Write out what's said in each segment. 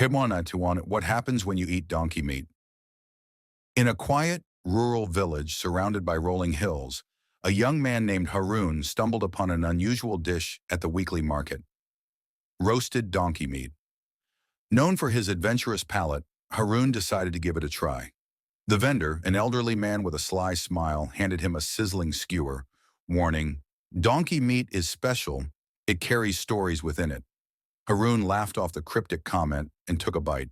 What happens when you eat donkey meat? In a quiet, rural village surrounded by rolling hills, a young man named Harun stumbled upon an unusual dish at the weekly market: roasted donkey meat. Known for his adventurous palate, Harun decided to give it a try. The vendor, an elderly man with a sly smile, handed him a sizzling skewer, warning, "Donkey meat is special. It carries stories within it." Harun laughed off the cryptic comment and took a bite.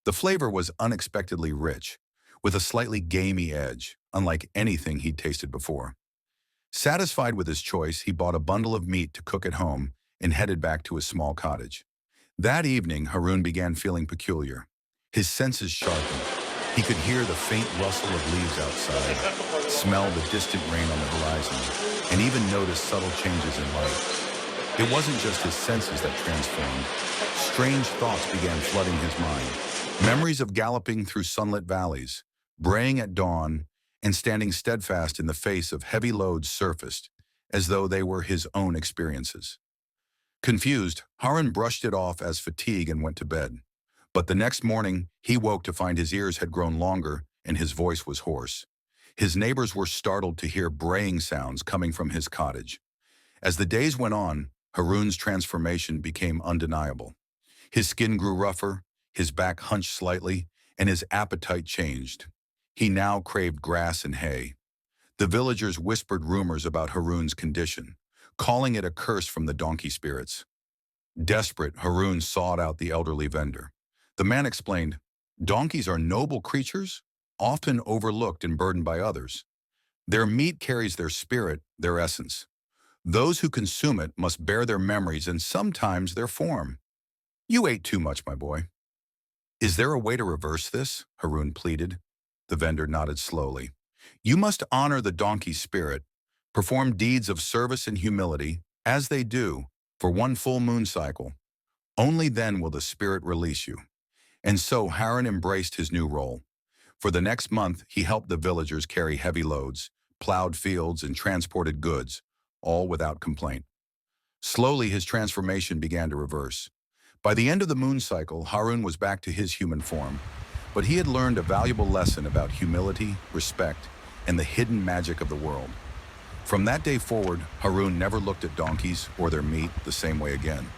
The flavor was unexpectedly rich, with a slightly gamey edge, unlike anything he'd tasted before. Satisfied with his choice, he bought a bundle of meat to cook at home and headed back to his small cottage. That evening, Harun began feeling peculiar. His senses sharpened. He could hear the faint rustle of leaves outside, smell the distant rain on the horizon, and even notice subtle changes in light. It wasn't just his senses that transformed. Strange thoughts began flooding his mind. Memories of galloping through sunlit valleys, braying at dawn, and standing steadfast in the face of heavy loads surfaced, as though they were his own experiences. Confused, Harun brushed it off as fatigue and went to bed. But the next morning, he woke to find his ears had grown longer and his voice was hoarse. His neighbors were startled to hear braying sounds coming from his cottage. As the days went on, Harun's transformation became undeniable. His skin grew rougher, his back hunched slightly, and his appetite changed. He now craved grass and hay. The villagers whispered rumors about Harun's condition, calling it a curse from the donkey spirits. Desperate, Harun sought out the elderly vendor. The man explained, "Donkeys are noble creatures, often overlooked and burdened by others. Their meat carries their spirit, their essence. Those who consume it must bear their memories and sometimes their form. You ate too much, my boy." "Is there a way to reverse this?" Harun pleaded. The vendor nodded slowly. "You must honor the donkey's spirit, perform deeds of service and humility, as they do, for one full moon cycle. Only then will the spirit release you." And so Harun embraced his new role. For the next month, he helped the villagers carry heavy loads, plowed fields, and transported goods, all without complaint. Slowly, his transformation began to reverse. By the end of the moon cycle, Harun was back to his human form, but he had learned a valuable lesson about humility, respect, and the hidden magic of the world. From that day forward, Harun never looked at donkeys or their meat the same way again.